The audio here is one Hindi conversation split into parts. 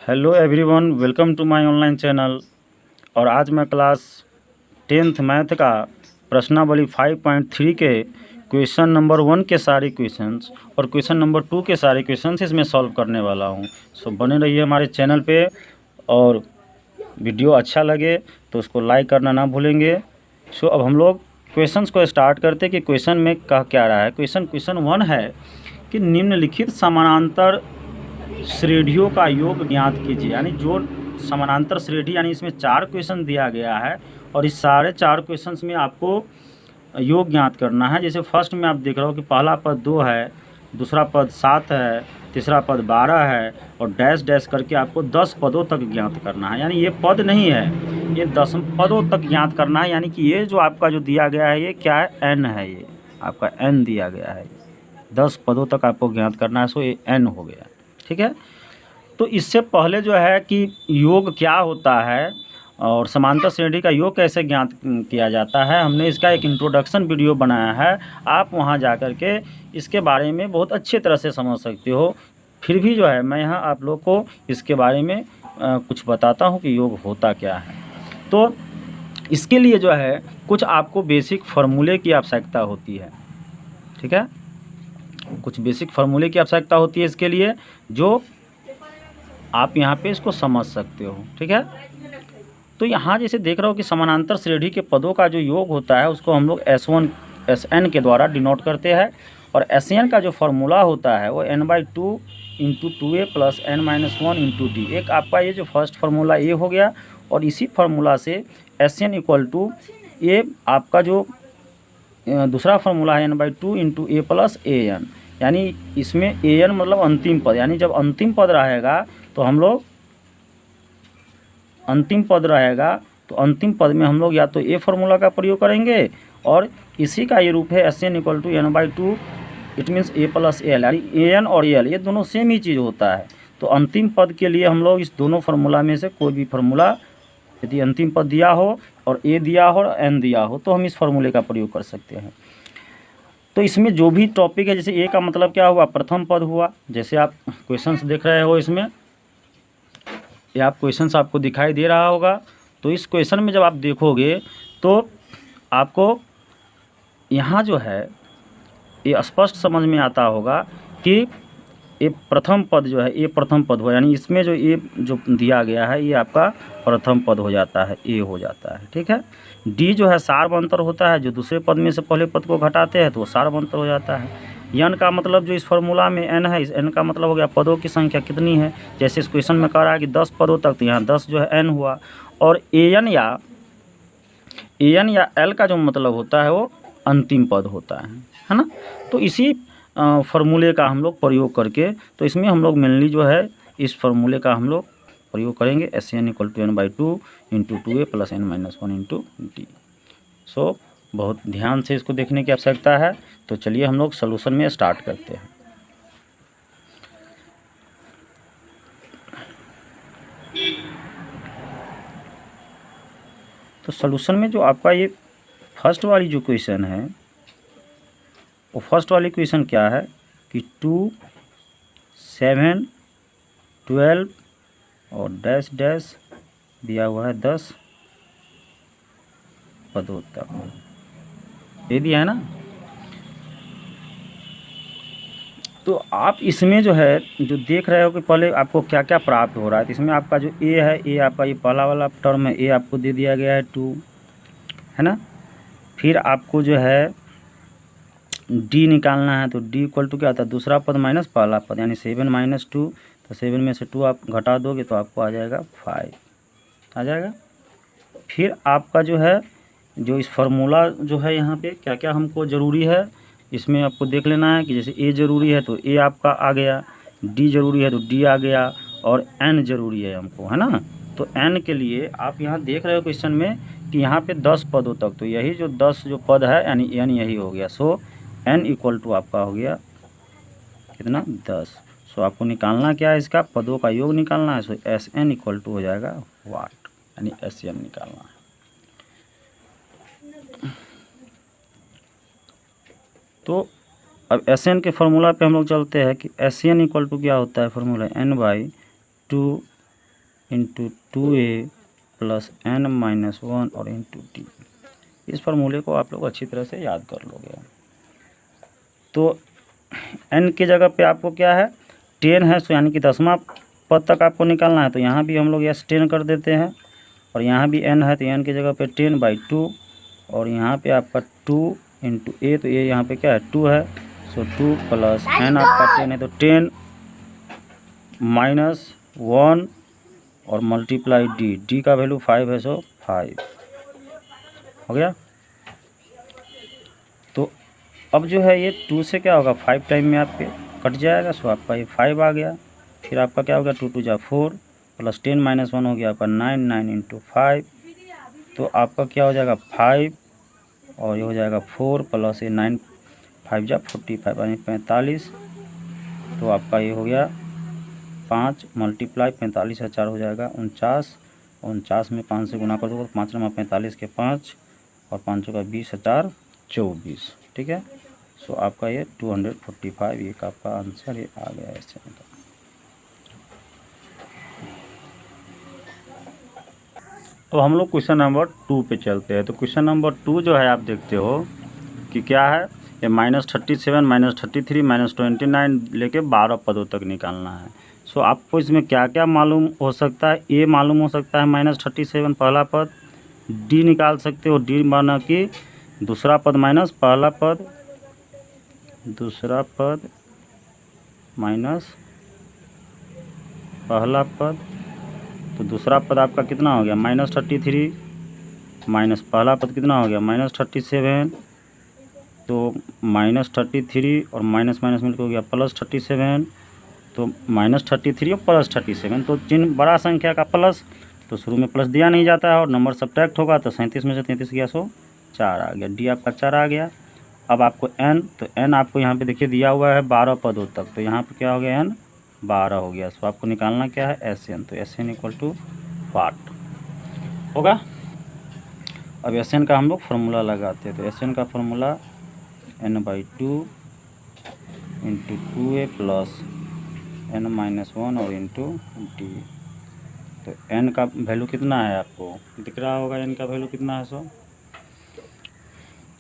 Hello everyone, welcome to my online channel. और आज मैं क्लास 10th मैथ का प्रश्नावली 5.3 के क्वेश्चन नंबर 1 के सारे क्वेश्चंस और क्वेश्चन नंबर 2 के सारे क्वेश्चंस इसमें सॉल्व करने वाला हूं। सो बने रहिए हमारे चैनल पे, और वीडियो अच्छा लगे तो उसको लाइक करना ना भूलेंगे। सो अब हम लोग क्वेश्चंस को स्टार्ट करते कि क्वेश्चन में कह क्या रहा है। क्वेश्चन 1 है कि निम्नलिखित समानांतर श्रेणियों का योग ज्ञात कीजिए। यानी जो समानांतर श्रेणी, यानी इसमें 4 क्वेश्चन दिया गया है और इस सारे 4 क्वेश्चंस में आपको योग ज्ञात करना है। जैसे फर्स्ट में आप देख रहे हो कि पहला पद 2 है, दूसरा पद 7 है, तीसरा पद 12 है और डैश डैश करके आपको 10 पदों तक ज्ञात करना है। यानी ये पद नहीं है, ये 10 पदों तक ज्ञात करना है। यानी कि ये जो आपका जो दिया गया है ये क्या है, एन है। ये आपका एन दिया गया है, 10 पदों तक आपको ज्ञात करना है। सो ये एन हो गया, ठीक है। तो इससे पहले जो है कि योग क्या होता है और समांतर श्रेणी का योग कैसे ज्ञात किया जाता है, हमने इसका एक इंट्रोडक्शन वीडियो बनाया है। आप वहां जा कर के इसके बारे में बहुत अच्छे तरह से समझ सकते हो। फिर भी जो है मैं यहाँ आप लोग को इसके बारे में कुछ बताता हूँ कि योग होता क्या है। तो इसके लिए जो है कुछ आपको बेसिक फार्मूले की आवश्यकता होती है, ठीक है। कुछ बेसिक फार्मूले की आवश्यकता होती है इसके लिए, जो आप यहाँ पे इसको समझ सकते हो, ठीक है। तो यहाँ जैसे देख रहे हो कि समानांतर श्रेणी के पदों का जो योग होता है उसको हम लोग S1 SN के द्वारा डिनोट करते हैं। और SN का जो फार्मूला होता है वो n/2 × 2a + n-1 × d। एक आपका ये जो फर्स्ट फार्मूला ये हो गया, और इसी फार्मूला से SN = ये आपका जो दूसरा फार्मूला है n/2 × a + an। यानी इसमें an मतलब अंतिम पद, यानी जब अंतिम पद रहेगा तो हम लोग अंतिम पद रहेगा तो अंतिम पद में हम लोग या तो ए फार्मूला का प्रयोग करेंगे, और इसी का ये रूप है SN = n/2, it means a + l। यानी an और l ये दोनों सेम ही चीज़ होता है। तो अंतिम पद के लिए हम लोग इस दोनों फार्मूला में से कोई भी फार्मूला, यदि अंतिम पद दिया हो और a दिया हो और n दिया हो तो हम इस फार्मूले का प्रयोग कर सकते हैं। तो इसमें जो भी टॉपिक है, जैसे ए का मतलब क्या हुआ, प्रथम पद हुआ। जैसे आप क्वेश्चंस देख रहे हो, इसमें ये आप क्वेश्चंस आपको दिखाई दे रहा होगा। तो इस क्वेश्चन में जब आप देखोगे तो आपको यहाँ जो है ये स्पष्ट समझ में आता होगा कि ये प्रथम पद जो है, ये प्रथम पद हो, यानी इसमें जो ये जो दिया गया है ये आपका प्रथम पद हो जाता है, ए हो जाता है, ठीक है। डी जो है सार्वअंतर होता है, जो दूसरे पद में से पहले पद को घटाते हैं तो वो सार्वअंतर हो जाता है। एन का मतलब जो इस फार्मूला में एन है, इस एन का मतलब हो गया पदों की संख्या कितनी है। जैसे इस क्वेश्चन में कह रहा है कि 10 पदों तक, तो यहाँ 10 जो है एन हुआ। और एन या एल का जो मतलब होता है वो अंतिम पद होता है ना। तो इसी फार्मूले का हम लोग प्रयोग करके, तो इसमें हम लोग मेनली जो है इस फार्मूले का हम लोग प्रयोग करेंगे, SN = n/2 × 2a + n-1 × d। सो बहुत ध्यान से इसको देखने की आवश्यकता है। तो चलिए हम लोग सॉल्यूशन में स्टार्ट करते हैं। तो सॉल्यूशन में जो आपका ये फर्स्ट वाली जो क्वेश्चन है, वो फर्स्ट वाली क्वेश्चन क्या है कि 2, 7, 12 और डैश डैश दिया हुआ है 10 पदों तक, ये दिया है ना। तो आप इसमें जो है जो देख रहे हो कि पहले आपको क्या क्या प्राप्त हो रहा है। तो इसमें आपका जो ए है, ए आपका ये पहला वाला टर्म है, ए आपको दे दिया गया है 2, है ना। फिर आपको जो है डी निकालना है, तो डी = क्या आता है, दूसरा पद माइनस पहला पद, यानी 7 - 2। तो 7 में से 2 आप घटा दोगे तो आपको आ जाएगा 5 आ जाएगा। फिर आपका जो है जो इस फार्मूला जो है यहाँ पे क्या क्या हमको ज़रूरी है इसमें आपको देख लेना है कि जैसे ए ज़रूरी है तो ए आपका आ गया, डी ज़रूरी है तो डी आ गया, और एन ज़रूरी है हमको, है ना। तो एन के लिए आप यहाँ देख रहे हो क्वेश्चन में कि यहाँ पे 10 पदों तक, तो यही जो 10 जो पद है यानी एन यही हो गया। सो एन = आपका हो गया कितना, 10। सो आपको निकालना क्या है, इसका पदों का योग निकालना है। सो SN = हो जाएगा वाट, यानी SN निकालना है। तो अब SN के फार्मूला पे हम लोग चलते हैं कि SN = क्या होता है, formula n/2 into 2a plus n-1 और इंटू डी। इस फार्मूले को आप लोग अच्छी तरह से याद कर लोगे। तो n की जगह पे आपको क्या है 10 है, सो यानी कि 10वां पद तक आपको निकालना है। तो यहाँ भी हम लोग यस 10 कर देते हैं और यहाँ भी n है तो n की जगह पे 10/2 और यहाँ पे आपका 2 इंटू a, तो ये यहाँ पे क्या है 2 है, सो 2 प्लस n आपका 10 है तो 10 -1 और मल्टीप्लाई d का वैल्यू 5 है, सो 5 हो गया। तो अब जो है ये 2 से क्या होगा 5 टाइम में आपके कट जाएगा, सो आपका ये 5 आ गया। फिर आपका क्या हो गया 2 2 जा 4 प्लस 10 - 1 हो गया आपका 9, 9 इंटू 5, तो आपका क्या हो जाएगा 5 और ये हो जाएगा 4 प्लस ये 9 5 जा 45 यानी 45, तो आपका ये हो गया 5 मल्टीप्लाई 45 है 4 हो जाएगा 49, 49 में 5 से गुना कर दो 5 नमा 45 के 5 और 5 का 20 है 4 24, ठीक है। सो आपका ये 245 ये का आपका आंसर ये आ गया ऐसे। अब हम लोग क्वेश्चन नंबर 2 पे चलते हैं। तो क्वेश्चन नंबर 2 जो है आप देखते हो कि क्या है ये -37 -33 -29 लेके 12 पदों तक निकालना है। सो आपको इसमें क्या क्या मालूम हो सकता है, ए मालूम हो सकता है -37 पहला पद, डी निकाल सकते हो, डी माना कि दूसरा पद माइनस पहला पद, दूसरा पद माइनस पहला पद, तो दूसरा पद आपका कितना हो गया -33 माइनस पहला पद कितना हो गया -37, तो -33 और माइनस माइनस मिलकर हो गया +37, तो -33 और +37, तो चिन्ह बड़ा संख्या का प्लस, तो शुरू में प्लस दिया नहीं जाता है और नंबर सब्ट्रैक्ट होगा तो 37 में से 33 गया सो 4 आ गया, डी आपका 4 आ गया। अब आपको n, तो n आपको यहाँ पे देखिए दिया हुआ है 12 पदों तक, तो यहाँ पे क्या हो गया n 12 हो गया। सो आपको निकालना क्या है SN, तो SN इक्वल टू वाट होगा। अब SN का हम लोग फार्मूला लगाते हैं, तो SN का formula n/2 into 2a plus n-1 और इंटू डी। तो n का वैल्यू कितना है आपको दिख रहा होगा, n का वैल्यू कितना है सो,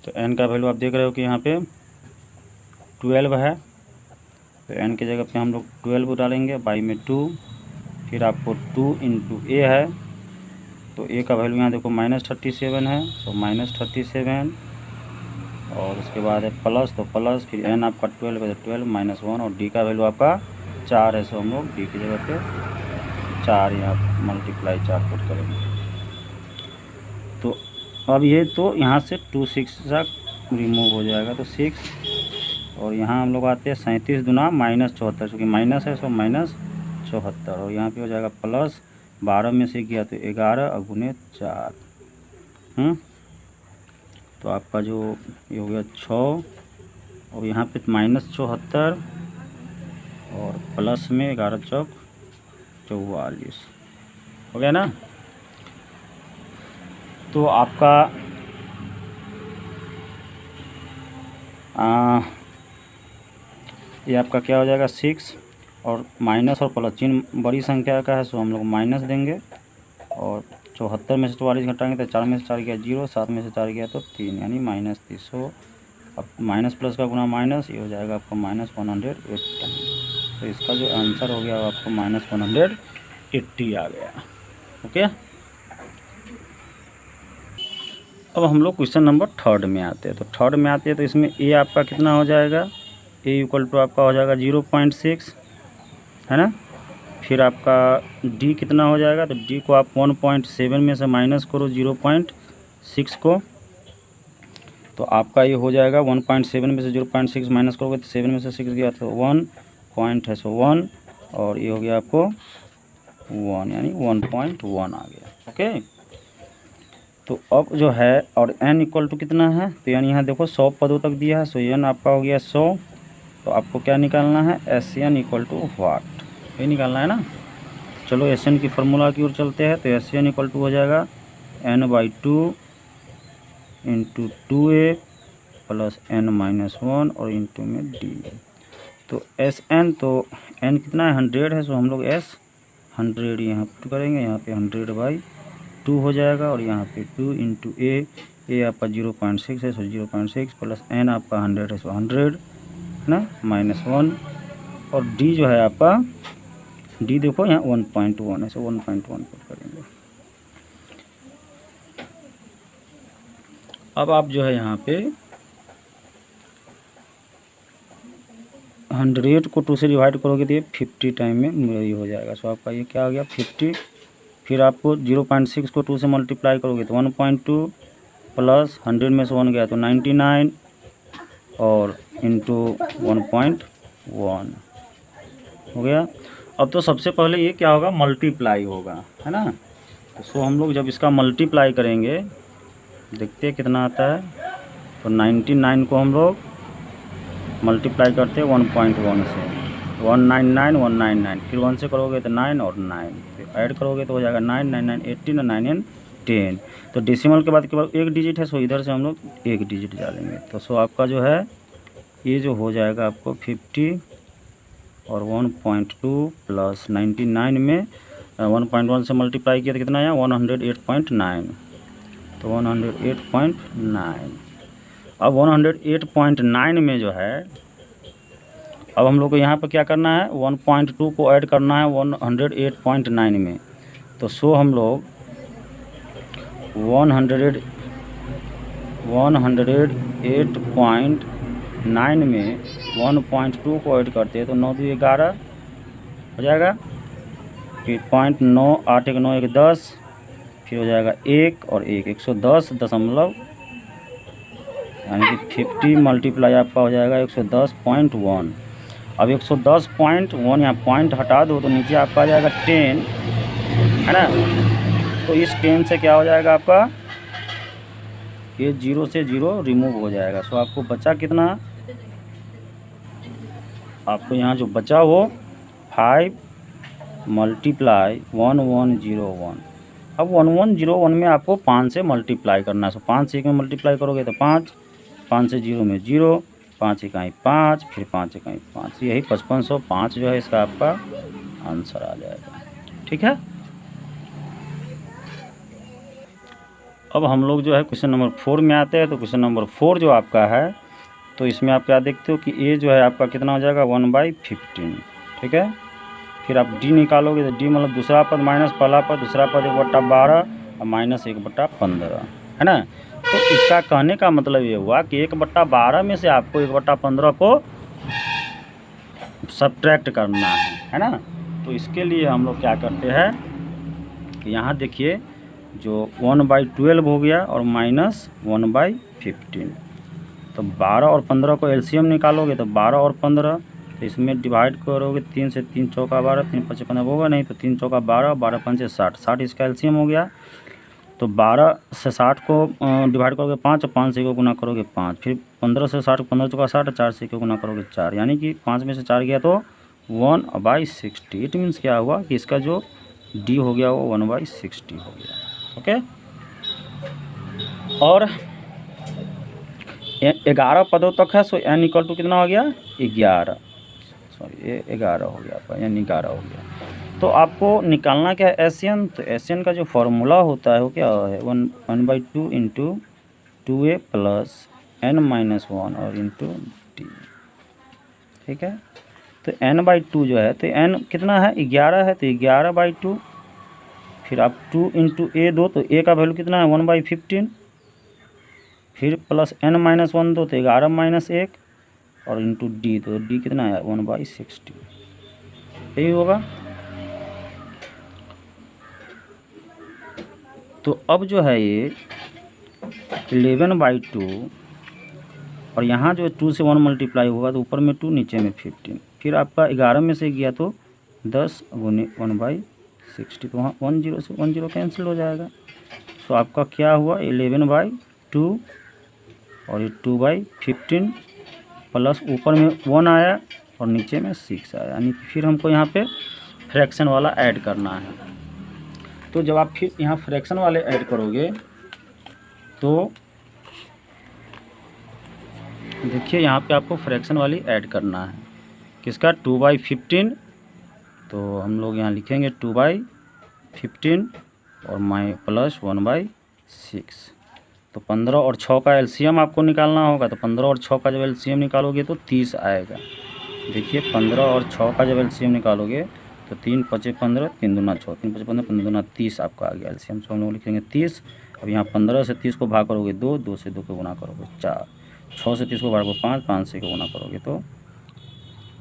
तो n का वैल्यू आप देख रहे हो कि यहाँ पे 12 है, तो n की जगह पे हम लोग 12 डालेंगे, बाई में 2, फिर आपको 2 इंटू a है, तो a का वैल्यू यहाँ देखो -37 है, सो -37 और उसके बाद है प्लस, तो प्लस, फिर n आपका 12 है तो 12 -1 और d का वैल्यू आपका 4 है, सो हम लोग d की जगह पे 4 यहाँ मल्टीप्लाई 4 पुट करेंगे। तो अब ये तो यहाँ से 2 6 रिमूव हो जाएगा, तो 6 और यहाँ हम लोग आते हैं 37 दूना -74, क्योंकि माइनस है सो -74 और यहाँ पे हो जाएगा प्लस 12 में से किया तो 11 और गुने 4, तो आपका जो ये हो गया 6 और यहाँ पे -74 और प्लस में 11 चौक 44 हो गया ना। तो आपका ये आपका क्या हो जाएगा 6 और माइनस और प्लस चिन्ह बड़ी संख्या का है, सो हम लोग माइनस देंगे और 74 में से 44 घटाएंगे तो 4 में से 4 गया 0, 7 में से 4 गया तो 3 यानी -30। सो अब माइनस प्लस का गुना माइनस, ये हो जाएगा आपको -180। तो इसका जो आंसर हो गया वो आपको -180 आ गया। ओके, अब हम लोग क्वेश्चन नंबर 3 में आते हैं। तो 3 में आते हैं तो इसमें a आपका कितना हो जाएगा, a इक्वल टू आपका हो जाएगा 0.6 है ना। फिर आपका d कितना हो जाएगा, तो d को आप 1.7 में से माइनस करो 0.6 को, तो आपका ये हो जाएगा 1.7 में से 0.6 माइनस करोगे तो 7 में से 6 गया तो 1 पॉइंट है, सो 1 और ये हो गया आपको 1 यानी 1.1 आ गया। ओके, तो अब जो है और n इक्वल टू कितना है, तो यानी यहाँ देखो 100 पदों तक दिया है, सो n आपका हो गया 100, तो आपको क्या निकालना है SN इक्वल टू वाट, ये निकालना है ना। चलो SN की फार्मूला की ओर चलते हैं। तो SN इक्वल टू हो जाएगा n/2 into 2a plus n-1 और इंटू में d। तो SN, तो n कितना है 100 है, सो हम लोग S 100 यहाँ पुट करेंगे, यहाँ पे 100/2 हो जाएगा, और यहाँ पे 2 इंटू ए आपका 0.6 है, सो 0.6 प्लस n आपका 100 है, सो 100 है ना, -1, और d जो है आपका, d देखो यहाँ 1.1 है, सो 1.1 पुट करेंगे। अब आप जो है यहाँ पे 100 को 2 से डिवाइड करोगे तो ये 50 टाइम में यही हो जाएगा। सो आपका ये क्या आ गया 50। फिर आपको 0.6 को 2 से मल्टीप्लाई करोगे तो 1.2 प्लस 100 में से 1 गया तो 99 और इंटू 1.1 हो गया। अब तो सबसे पहले ये क्या होगा, मल्टीप्लाई होगा, है ना। तो सो हम लोग जब इसका मल्टीप्लाई करेंगे, देखते हैं कितना आता है। तो 99 को हम लोग मल्टीप्लाई करते हैं 1.1 से, 199 199, फिर 1 से करोगे तो 9 और 9, फिर ऐड करोगे तो हो जाएगा 9 9 9 18 और 9 9 10। तो डेसिमल के बाद केवल एक डिजिट है, सो इधर से हम लोग एक डिजिट डालेंगे। तो सो आपका जो है ये जो हो जाएगा आपको 50 और 1.2 प्लस 99 में 1.1 से मल्टीप्लाई किया तो कितना आया 108.9, तो 108.9। अब 108.9 में जो है, अब हम लोग को यहाँ पर क्या करना है, 1.2 को ऐड करना है 108.9 में। तो सो हम लोग 108.9 में 1.2 को ऐड करते हैं तो 9 2 11 हो जाएगा, फिर 0.9 8 1 9 1 10, फिर हो जाएगा 1 और 1 110 यानी कि 50 मल्टीप्लाई आपका हो जाएगा 110.1। अब 110.1 यहाँ पॉइंट हटा दो तो नीचे आपका आ जाएगा 10, है ना। तो इस 10 से क्या हो जाएगा आपका, ये 0 से 0 रिमूव हो जाएगा। सो आपको बचा कितना, आपको यहाँ जो बचा वो 5 मल्टीप्लाई 1101। अब 1101 में आपको 5 से मल्टीप्लाई करना है। सो 5 से 1 में मल्टीप्लाई करोगे तो 5, 5 से 0 में 0, 5 इकाई 5, फिर 5 इकाई 5, यही 5505 जो है इसका आपका आंसर आ जाएगा। ठीक है। अब हम लोग जो है क्वेश्चन नंबर 4 में आते हैं। तो क्वेश्चन नंबर 4 जो आपका है, तो इसमें आप क्या देखते हो कि ए जो है आपका कितना हो जाएगा 1/15। ठीक है। फिर आप डी निकालोगे तो डी मतलब दूसरा पद माइनस पहला पद, दूसरा पद 1/12 और माइनस 1/15, है ना। तो इसका कहने का मतलब ये हुआ कि 1/12 में से आपको 1/15 को सब्ट्रैक्ट करना है ना। तो इसके लिए हम लोग क्या करते हैं कि यहाँ देखिए जो 1/12 हो गया और माइनस 1/15। तो 12 और 15 को एलसीएम निकालोगे तो 12 और 15, तो इसमें डिवाइड करोगे 3 से 3 चौका 12, 3 5 15 होगा नहीं, तो 3 चौका 12, 12 5 60, 60 इसका एलसीएम हो गया। तो 12 से 60 को डिवाइड करोगे 5 और 5 से को गुना करोगे 5, फिर 15 से 60, 15 चौका 60, 4 से को गुना करोगे 4, यानी कि 5 में से 4 गया तो 1/60। इट मीन्स क्या हुआ कि इसका जो डी हो गया वो 1/60 हो गया। ओके। और 11 पदों तक है, सो n इक्वल टू कितना हो गया 11, सॉरी ये 11 हो गया आपका, n 11 हो गया। तो आपको निकालना क्या है एसएन। तो एसएन का जो फॉर्मूला होता है वो क्या है 1/2 इंटू 2a प्लस n-1 और इंटू डी। ठीक है। तो n/2 जो है, तो n कितना है 11 है, तो 11/2, फिर आप 2 इंटू a दो तो a का वैल्यू कितना है 1/15, फिर प्लस n-1 दो तो 11-1 और इंटू डी, तो डी कितना है 1/60, यही होगा। तो अब जो है ये 11/2 और यहाँ जो 2 से 1 मल्टीप्लाई होगा तो ऊपर में 2 नीचे में 15, फिर आपका 11 में से गया तो 10 गुने 1/60, तो वहाँ 10 से 10 कैंसिल हो जाएगा। सो आपका क्या हुआ 11/2 और ये 2/15 प्लस ऊपर में 1 आया और नीचे में 6 आया, यानी फिर हमको यहाँ पे फ्रैक्शन वाला ऐड करना है। तो जब आप फिर यहाँ फ्रैक्शन वाले ऐड करोगे तो देखिए यहाँ पे आपको फ्रैक्शन वाली ऐड करना है, किसका 2/15 तो हम लोग यहाँ लिखेंगे 2/15 और माइ प्लस 1/6। तो 15 और 6 का एलसीएम आपको निकालना होगा। तो 15 और 6 का जब एलसीएम निकालोगे तो 30 आएगा। देखिए 15 और 6 का जब एलसीएम निकालोगे तो 3 × 5 = 15, 3 × 2 = 6, 3 × 5 = 15, 15 × 2 = 30 आपका आ गया एलसीएम। तो हम लोग लिखेंगे 30। अब यहाँ 15 से 30 को भाग करोगे 2, 2 से 2 को गुना करोगे 4, 6 से 30 को भाग करोगे 5, 5 से को गुना करोगे तो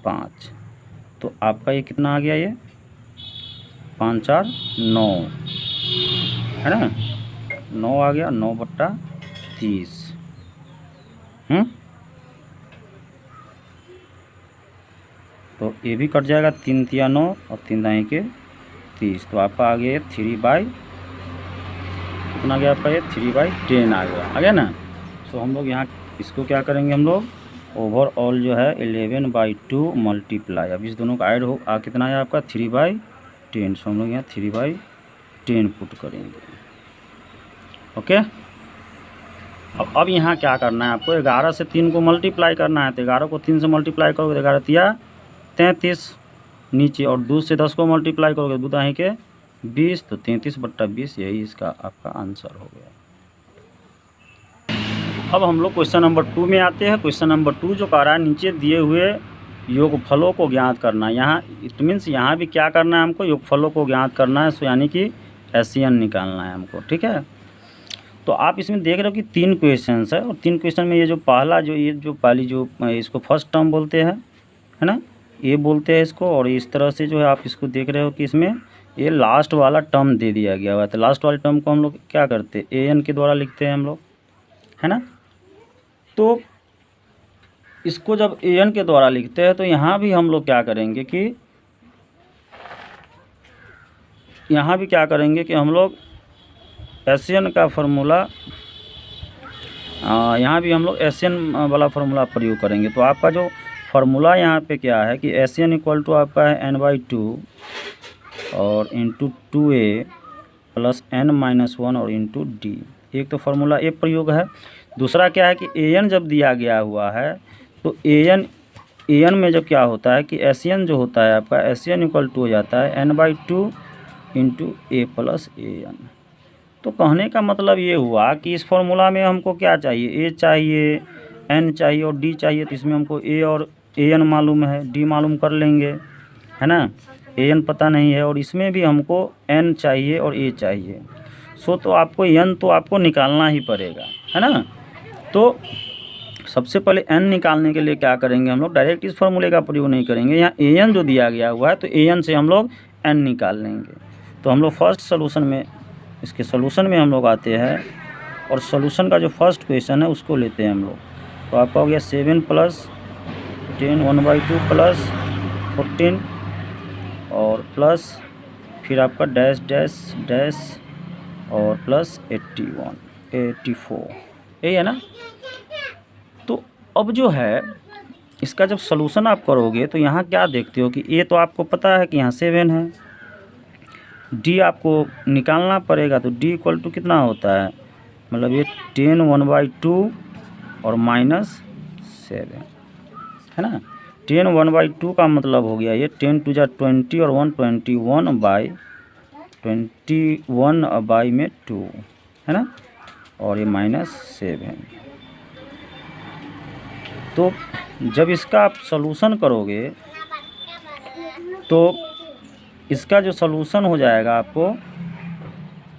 5। तो आपका ये कितना आ गया, ये 5 4 9 है ना, 9 आ गया, 9/30। तो ये भी कट जाएगा, 3 × 9 और 3 × 30। तो आपका आ गया 3/, कितना गया आपका, ये 3/10 आ गया ना। सो हम लोग यहाँ इसको क्या करेंगे, हम लोग ओवरऑल जो है 11/2 मल्टीप्लाई, अब इस दोनों का ऐड हो कितना है आपका 3/10। सो हम लोग यहाँ 3/10 पुट करेंगे। ओके। अब यहाँ क्या करना है आपको, 11 से 3 को मल्टीप्लाई करना है। तो 11 को 3 से मल्टीप्लाई करोगे तो 11 × 33 नीचे, और 2 से 10 को मल्टीप्लाई करोगे 2 × 20, तो 33/20 यही इसका आपका आंसर हो गया। अब हम लोग क्वेश्चन नंबर 2 में आते हैं। क्वेश्चन नंबर 2 जो कह रहा है, नीचे दिए हुए योगफलों को ज्ञात करना। यहाँ इट मीन्स यहाँ भी क्या करना है हमको, योगफलों को ज्ञात करना है। सो यानी कि एसईएन निकालना है हमको, ठीक है। तो आप इसमें देख रहे हो कि 3 क्वेश्चंस है, और 3 क्वेश्चन में ये जो पहला पहली जो इसको फर्स्ट टर्म बोलते हैं, है ना, ये बोलते हैं इसको। और इस तरह से जो है आप इसको देख रहे हो कि इसमें ये लास्ट वाला टर्म दे दिया गया हुआ है। तो लास्ट वाले टर्म को हम लोग क्या करते हैं, एन के द्वारा लिखते हैं हम लोग, है ना। तो इसको जब एन के द्वारा लिखते हैं तो यहाँ भी हम लोग क्या करेंगे कि यहाँ भी क्या करेंगे कि हम लोग एसएन का फार्मूला, यहाँ भी हम लोग एसएन वाला फार्मूला प्रयोग करेंगे। तो आपका जो फार्मूला यहाँ पे क्या है कि एसएन = आपका है n/2 और इंटू 2a + n-1 और इंटू d। एक तो फार्मूला ए प्रयोग है। दूसरा क्या है कि एन जब दिया गया हुआ है तो एन में जब क्या होता है कि एसएन जो होता है आपका, एसएन = हो जाता है n/2 इंटू a + an। तो कहने का मतलब ये हुआ कि इस फार्मूला में हमको क्या चाहिए, ए चाहिए, एन चाहिए और डी चाहिए। तो इसमें हमको ए और एन मालूम है, डी मालूम कर लेंगे, है ना। एन पता नहीं है, और इसमें भी हमको एन चाहिए और ए चाहिए। सो तो आपको एन तो आपको निकालना ही पड़ेगा, है ना। तो सबसे पहले एन निकालने के लिए क्या करेंगे, हम लोग डायरेक्ट इस फार्मूले का प्रयोग नहीं करेंगे। यहाँ एन जो दिया गया हुआ है तो एन से हम लोग एन निकाल लेंगे। तो हम लोग फर्स्ट सोल्यूशन में, इसके सोल्यूशन में हम लोग आते हैं, और सोल्यूशन का जो फर्स्ट क्वेश्चन है उसको लेते हैं हम लोग। तो आपका हो गया 7 + 10 1/2 + 14 और प्लस फिर आपका डैश डैश डैश और प्लस 84 यही है ना। तो अब जो है इसका जब सोल्यूशन आप करोगे तो यहाँ क्या देखते हो कि ए तो आपको पता है कि यहाँ 7 है, डी आपको निकालना पड़ेगा। तो डी = कितना होता है, मतलब ये 10 1/2 और -7 है ना। 10 1/2 का मतलब हो गया ये 10 × 20 और 1 21/2 है ना, और ये -7। तो जब इसका आप सोल्यूशन करोगे तो इसका जो सोल्यूशन हो जाएगा आपको,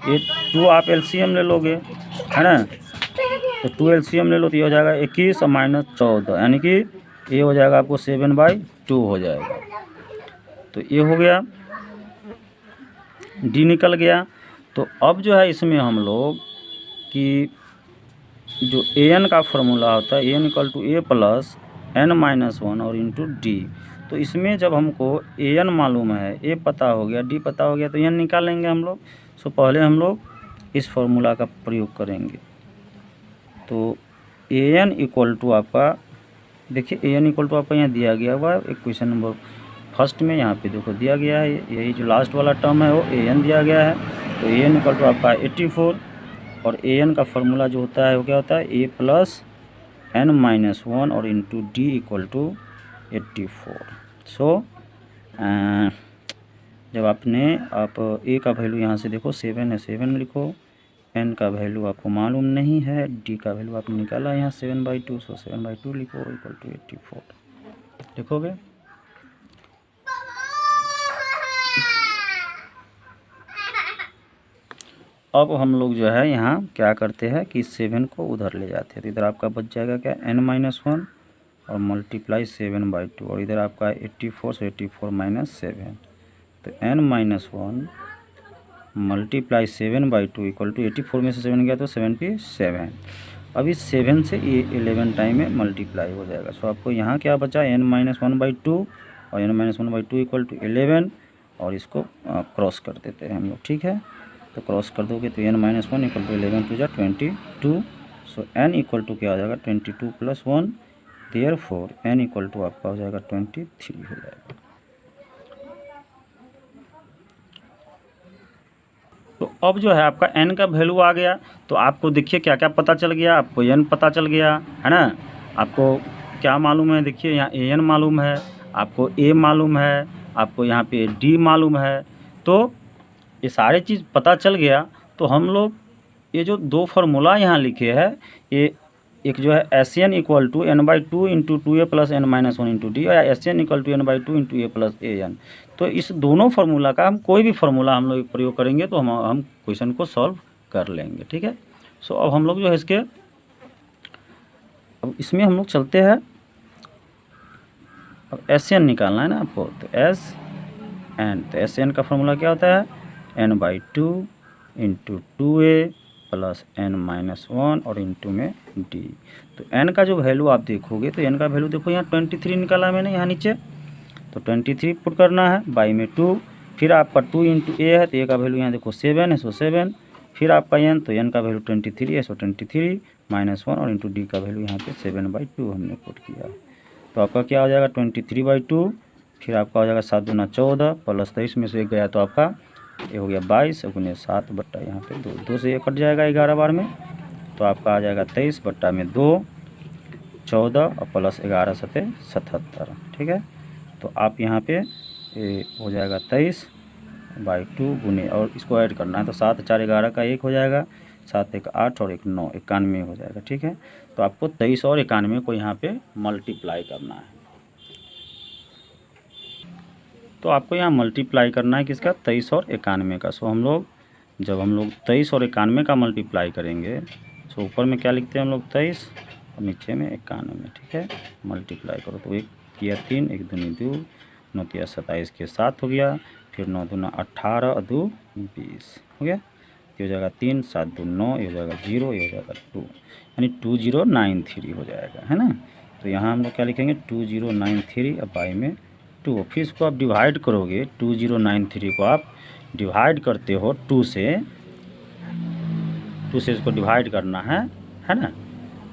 ये 2 आप एलसीएम ले लोगे, है ना। तो 2 एलसीएम ले लो तो ये हो जाएगा 21 और -14, यानी कि ये हो जाएगा आपको 7/2 हो जाएगा। तो ये हो गया, डी निकल गया। तो अब जो है इसमें हम लोग कि जो एन का फार्मूला होता है, एन = a + n-1 और इंटू डी। तो इसमें जब हमको एन मालूम है, ए पता हो गया, डी पता हो गया, तो एन निकालेंगे हम लोग। सो पहले हम लोग इस फार्मूला का प्रयोग करेंगे। तो एन = आपका, देखिए एन = आपका यहाँ दिया गया हुआ है एक क्वेश्चन नंबर फर्स्ट में, यहाँ पे देखो दिया गया है, यही जो लास्ट वाला टर्म है वो एन दिया गया है। तो एन = आपका 84, और एन का फार्मूला जो होता है वो क्या होता है, a + n-1 और इंटू डी = 84। सो जब आप ए का वैल्यू यहाँ से देखो 7 है, 7 लिखो। एन का वैल्यू आपको मालूम नहीं है, डी का वैल्यू आपने निकाला यहाँ 7/2, सो 7/2 लिखो इक्वल टू 84 लिखोगे। अब हम लोग जो है यहाँ क्या करते हैं कि 7 को उधर ले जाते हैं, तो इधर आपका बच जाएगा क्या n-1 और मल्टीप्लाई 7/2, और इधर आपका 84, सो 84 - 7, तो n-1 मल्टीप्लाई 7/2 इक्वल टू 84 में से 7 गया तो 77। अब इस 7 से ये 11 टाइम में मल्टीप्लाई हो जाएगा। सो आपको यहाँ क्या बचा n-1/2 और n-1/2 इक्वल टू 11, और इसको क्रॉस कर देते हैं हम लोग, ठीक है। तो क्रॉस कर दोगे तो n-1 इक्वल टू 11 टू जा 22, सो n इक्वल टू क्या हो जाएगा 22 + 1, देयरफॉर n इक्वल टू आपका हो जाएगा 23 हो जाएगा। तो अब जो है आपका n का वैल्यू आ गया, तो आपको देखिए क्या क्या पता चल गया, आपको n पता चल गया है ना। आपको क्या मालूम है, देखिए यहाँ an मालूम है, आपको a मालूम है, आपको यहाँ पे d मालूम है। तो ये सारे चीज़ पता चल गया, तो हम लोग ये जो दो फार्मूला यहाँ लिखे हैं, ये एक जो है SN equal to n/2 × 2a + n-1 × d, और SN equal to n/2 × a + an। तो इस दोनों फार्मूला का हम कोई भी फार्मूला हम लोग प्रयोग करेंगे तो हम क्वेश्चन को सॉल्व कर लेंगे, ठीक है। सो अब हम लोग जो है अब इसमें हम लोग चलते हैं। अब SN निकालना है ना आपको, तो SN का फार्मूला क्या होता है n/2 × 2a + n-1 और इंटू में d। तो n का जो वैल्यू आप देखोगे तो n का वैल्यू देखो यहाँ 23 निकाला मैंने यहाँ नीचे, तो 23 पुट करना है, बाई में 2, फिर आपका 2 × a है, तो a का वैल्यू यहाँ देखो 7 है, सो 7, फिर आपका n, तो n का वैल्यू 23 है, सो 23 - 1 और इंटू d का वैल्यू यहाँ पे 7/2 हमने पुट किया है। तो आपका क्या हो जाएगा 23/2, फिर आपका हो जाएगा 7 दूना 14 + 23 में से 1 गया, तो आपका ये हो गया 22 × 7 बट्टा यहाँ पे 2 से ये कट जाएगा 11 बार में, तो आपका आ जाएगा 23 बट्टा में 2, 14 और प्लस 11 × 7 = 77, ठीक है। तो आप यहाँ पे ये हो जाएगा 23/2 गुने, और इसको ऐड करना है, तो 7 × 4 = 11 का 1 हो जाएगा, 7 × 1 = 8 और 1 × 9 = 91 हो जाएगा, ठीक है। तो आपको 23 और 91 को यहाँ पे मल्टीप्लाई करना है। तो आपको यहाँ मल्टीप्लाई करना है किसका 23 और 91 का। सो जब हम लोग 23 और 91 का मल्टीप्लाई करेंगे, सो ऊपर में क्या लिखते हैं हम लोग 23 और नीचे में 91, ठीक है। मल्टीप्लाई करो तो 1 किया 3, 1 दूनी 2, 9 तिया 27 के 7 हो गया, फिर 9 दूना 18 और 2 20 हो गया, ये हो जाएगा 3, 7 2 9, ये हो जाएगा 0, ये हो जाएगा 2, यानी 2093 हो जाएगा, है ना। तो यहाँ हम लोग क्या लिखेंगे 2093 अब बाई में 2, फिर इसको आप डिवाइड करोगे, 2093 को आप डिवाइड करते हो 2 से इसको डिवाइड करना है ना।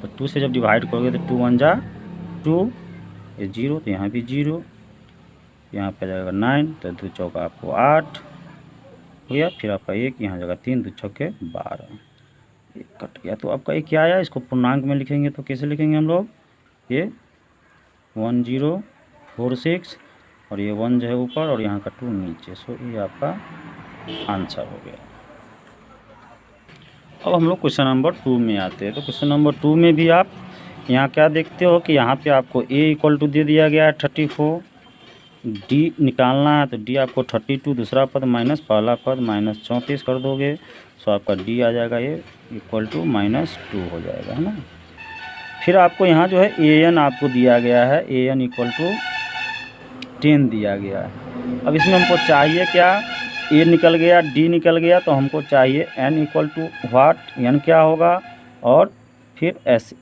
तो 2 से जब डिवाइड करोगे तो 2 × 1 = 2, ये 0, तो यहाँ भी 0, यहाँ पे जाएगा 9, तो 2 चौका आपको 8 हो गया, फिर आपका 1 यहाँ जगह 3, 2 छक्के 12, ये कट गया। तो आपका ये क्या आया, इसको पूर्णांक में लिखेंगे तो कैसे लिखेंगे हम लोग, ये 1046 और ये 1 जो है ऊपर और यहाँ का 2 नीचे, सो ये आपका आंसर हो गया। अब हम लोग क्वेश्चन नंबर 2 में आते हैं। तो क्वेश्चन नंबर 2 में भी आप यहाँ क्या देखते हो कि यहाँ पे आपको a इक्वल टू दे दिया गया है 34, d निकालना है, तो d आपको 32 दूसरा पद माइनस पहला पद माइनस 34 कर दोगे, सो आपका d आ जाएगा ये इक्वल टू -2 हो जाएगा, है ना। फिर आपको यहाँ जो है an आपको दिया गया है, an इक्वल टू 10 दिया गया है। अब इसमें हमको चाहिए क्या, a निकल गया, d निकल गया, तो हमको चाहिए n equal to what, n क्या होगा, और फिर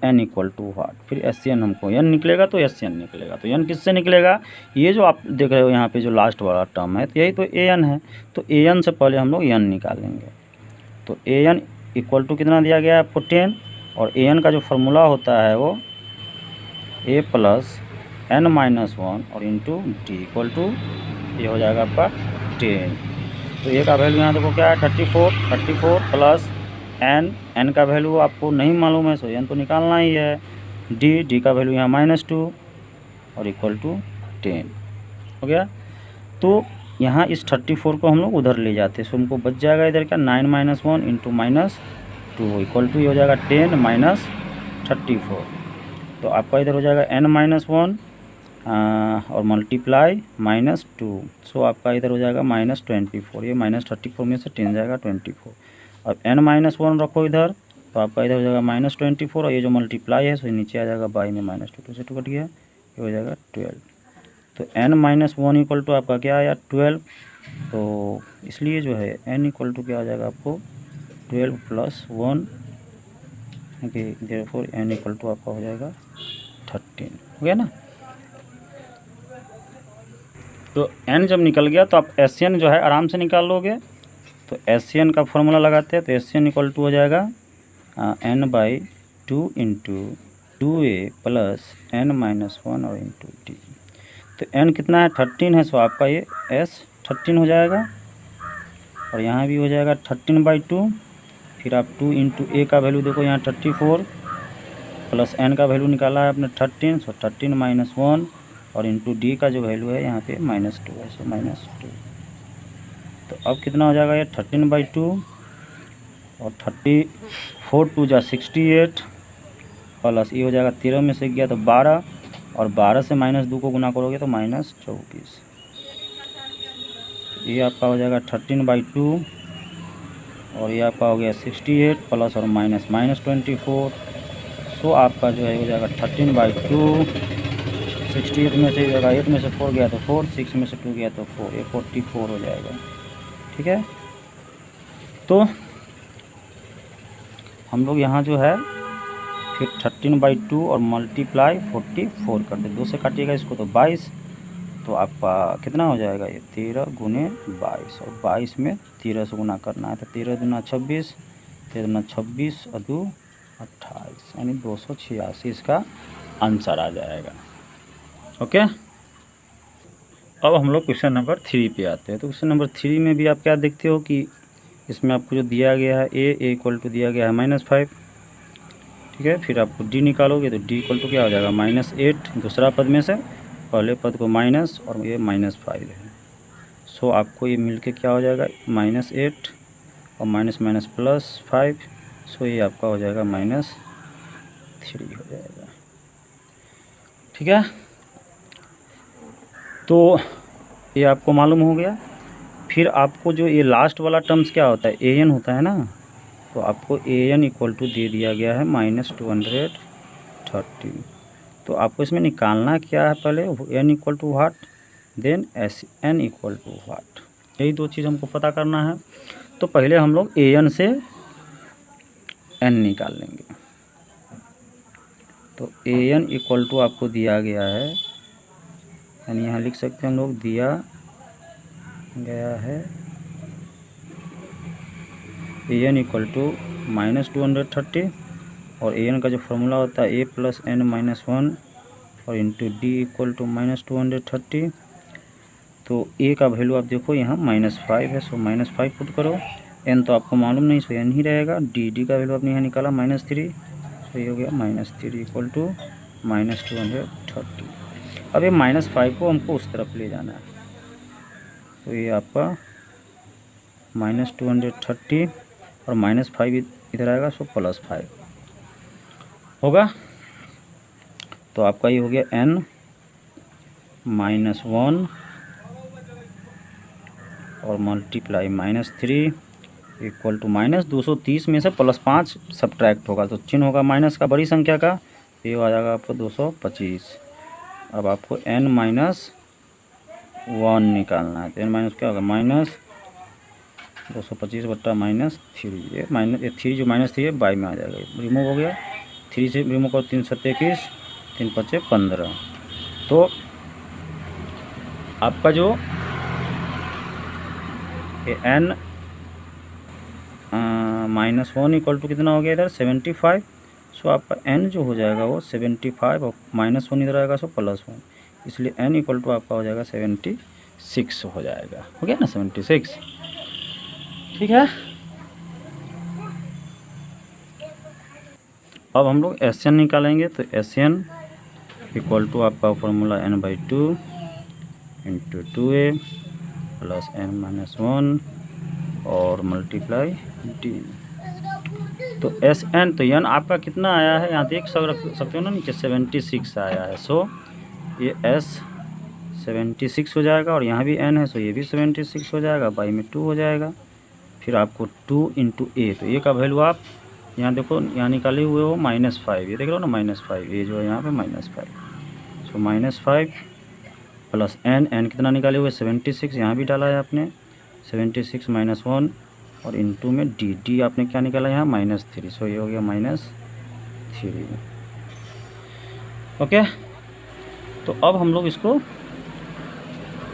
n इक्वल टू व्हाट, फिर SN हमको n निकलेगा तो SN निकलेगा। तो n किससे निकलेगा, ये जो आप देख रहे हो यहाँ पे जो लास्ट वाला टर्म है, तो यही तो an है, तो an से पहले हम लोग n निकालेंगे। तो an इक्वल टू कितना दिया गया है आपको 10, और an का जो फार्मूला होता है वो a + n-1 और इंटू d इक्वल टू ये हो जाएगा आपका 10। तो a का वैल्यू यहाँ देखो क्या है 34 प्लस n का वैल्यू आपको नहीं मालूम है, सो n तो निकालना ही है, d का वैल्यू यहाँ -2 और इक्वल टू 10 हो गया। तो यहाँ इस 34 को हम लोग उधर ले जाते हैं, सो हमको बच जाएगा इधर क्या 9 - 1 इंटू -2 इक्वल टू ये हो जाएगा 10 माइनस 34। तो आपका इधर हो जाएगा n-1 और मल्टीप्लाई -2, सो आपका इधर हो जाएगा -24। ये -34 में से 10 जाएगा 24। अब n-1 रखो इधर, तो आपका इधर हो जाएगा -24 और ये जो मल्टीप्लाई है सो नीचे आ जाएगा बाई में -2 से 2 कट गया, ये हो जाएगा 12। तो n-1 इक्वल टू आपका क्या आया 12। तो इसलिए जो है n इक्वल टू क्या आ जाएगा आपको 12 + 1, देयरफॉर n इक्वल टू आपका हो जाएगा 13। हो गया ना। तो n जब निकल गया तो आप SN जो है आराम से निकाल लोगे। तो SN का फॉर्मूला लगाते हैं, तो SN इक्वल टू हो जाएगा n/2 into 2a plus n-1 और इंटू d। तो n कितना है 13 है, सो आपका ये S 13 हो जाएगा और यहाँ भी हो जाएगा 13/2। फिर आप 2 इंटू a का वैल्यू देखो यहाँ 34 प्लस n का वैल्यू निकाला है आपने 13, सो 13 - 1 और इंटू d का जो वैल्यू है यहाँ पे -2 है, सो -2। तो अब कितना हो जाएगा ये 13/2 और 34 2 जा 68 प्लस ये हो जाएगा 13 में से गया तो 12 और 12 से -2 को गुना करोगे तो -24। ये आपका हो जाएगा 13/2 और ये आपका हो गया 68 प्लस और माइनस -24। सो आपका जो है हो जाएगा 13/2। 68 में से 8 में से 4 गया तो 4, 6 में से 2 गया तो 4, ये 44 हो जाएगा। ठीक है, तो हम लोग यहाँ जो है फिर 13/2 और मल्टीप्लाई 44 कर दे, 2 से काटिएगा इसको तो 22। तो आपका कितना हो जाएगा ये 13 गुने 22 और 22 में 13 से गुना करना है, तो 13 दूना 26, 13 दूना 26 और 2 28, यानी 286 इसका आंसर आ जाएगा। ओके, अब हम लोग क्वेश्चन नंबर 3 पे आते हैं। तो क्वेश्चन नंबर 3 में भी आप क्या देखते हो कि इसमें आपको जो दिया गया है a इक्वल टू दिया गया है -5। ठीक है, फिर आपको d निकालोगे तो d इक्वल टू क्या हो जाएगा -8, दूसरा पद में से पहले पद को माइनस और ये -5 है। सो आपको ये मिलके क्या हो जाएगा -8 और माइनस +5, सो ये आपका हो जाएगा -3 हो जाएगा। ठीक है, तो ये आपको मालूम हो गया। फिर आपको जो ये लास्ट वाला टर्म्स क्या होता है an होता है ना, तो आपको an इक्वल टू दे दिया गया है -230। तो आपको इसमें निकालना क्या है, पहले n equal to what, then SN equal to what, यही दो चीज़ हमको पता करना है। तो पहले हम लोग an से n निकाल लेंगे। तो an इक्वल टू आपको दिया गया है, यानी यहाँ लिख सकते हैं हम लोग दिया गया है an इक्वल टू -230 और an का जो फॉर्मूला होता है a + n-1 और इंटू d इक्वल टू -230। तो a का वैल्यू आप देखो यहाँ -5 है, सो -5 पुट करो। n तो आपको मालूम नहीं, सो n ही रहेगा। d का वैल्यू आपने यहाँ निकाला -3, सो ये हो गया -3 इक्वल टू -230। अब ये -5 को हमको उस तरफ ले जाना है, तो ये आपका -230 और -5 इधर आएगा, सो +5 होगा। तो आपका ये हो गया n-1 और मल्टीप्लाई -3 इक्वल टू -230 में से +5 सब्ट्रैक्ट होगा, तो चिन्ह होगा माइनस का बड़ी संख्या का, ये आ जाएगा आपको 225। अब आपको n-1 निकालना है, तो n- क्या होगा -225 बट्टा -3, ये -3 जो -3 है बाई में आ जाएगा, रिमूव हो गया। 3 से रिमूव करो 3 × 7 = 21, 3 × 5 = 15। तो आपका जो n-1 इक्वल टू कितना हो गया इधर 75। सो आपका n जो हो जाएगा वो 75 और -1 इधर आएगा, सो +1, इसलिए n इक्वल टू आपका हो जाएगा 76 हो जाएगा। हो गया ना 76। ठीक है, अब हम लोग SN निकालेंगे। तो SN इक्वल टू आपका formula n/2 into 2a plus n-1 और मल्टीप्लाई d। तो Sn, तो n आपका कितना आया है यहाँ देख सकते हो ना नीचे 76 आया है। सो ये S 76 हो जाएगा और यहाँ भी n है, सो ये भी 76 हो जाएगा, बाई में 2 हो जाएगा। फिर आपको 2 × a, तो a का वैल्यू आप यहाँ देखो यहाँ निकाले हुए हो -5, ये देख रहे हो ना -5, ये जो है यहाँ पे -5। सो -5 प्लस n कितना निकाले हुए 76, यहाँ भी डाला है आपने 76 -1 और इनटू में d आपने क्या निकाला यहाँ -3। सो ये हो गया -3। ओके, तो अब हम लोग इसको,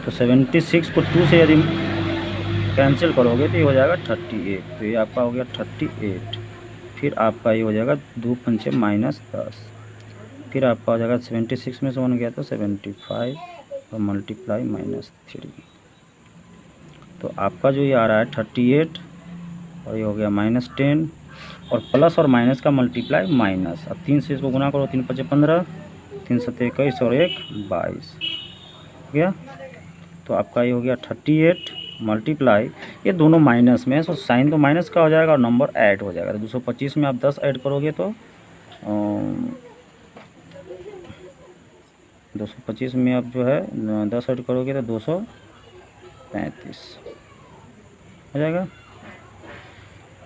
तो 76 को 2 से यदि कैंसिल करोगे तो ये हो जाएगा 38। तो ये आपका हो गया 38। फिर आपका ये हो जाएगा 2 पंचे -10। फिर आपका हो जाएगा 76 में से 1 गया तो 75 और मल्टीप्लाई -3। तो आपका जो ये आ रहा है 38 और ये हो गया -10 और प्लस और माइनस का मल्टीप्लाई माइनस। अब 3 से इसको गुना करो, 3 × 5 = 15, 3 × 7 = 21 और 1 = 22 हो गया। तो आपका ये हो गया 38 मल्टीप्लाई, ये दोनों माइनस में है, सो साइन तो माइनस का हो जाएगा और नंबर ऐड हो जाएगा। तो 225 में आप 10 ऐड करोगे तो 225 में आप जो है 10 ऐड करोगे तो 235 हो जाएगा।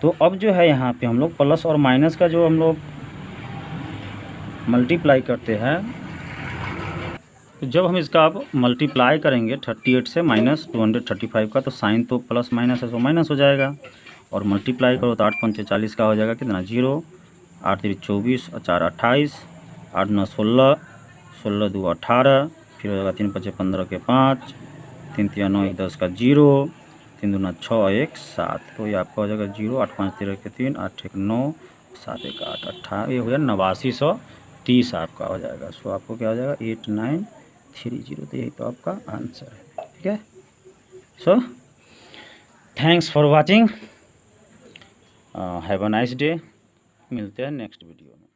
तो अब जो है यहाँ पे हम लोग प्लस और माइनस का जो हम लोग मल्टीप्लाई करते हैं, तो जब हम इसका अब मल्टीप्लाई करेंगे 38 से -235 का, तो साइन तो प्लस माइनस है, सो माइनस हो जाएगा। और मल्टीप्लाई करो तो 8 × 5 = 40 का हो जाएगा कितना 0, 8 × 3 = 24 और 4 = 28, 8 × 9 = 16, 16 × 2 = 18, फिर हो जाएगा 3 × 5 = 15 के 5, 3 × 3 = 9, 1 × 10 का 0, 3 × 2 = 6, 1 × 7। तो ये आपका हो जाएगा 0, 8 × 5 = 13 के 3, 8 × 1 = 9, 7 × 1 = 8, 18, ये हो गया 8930 आपका हो जाएगा। सो आपको क्या हो जाएगा 8930। तो यही तो आपका आंसर है। ठीक है, so thanks for watching, have a nice day. मिलते हैं नेक्स्ट वीडियो में।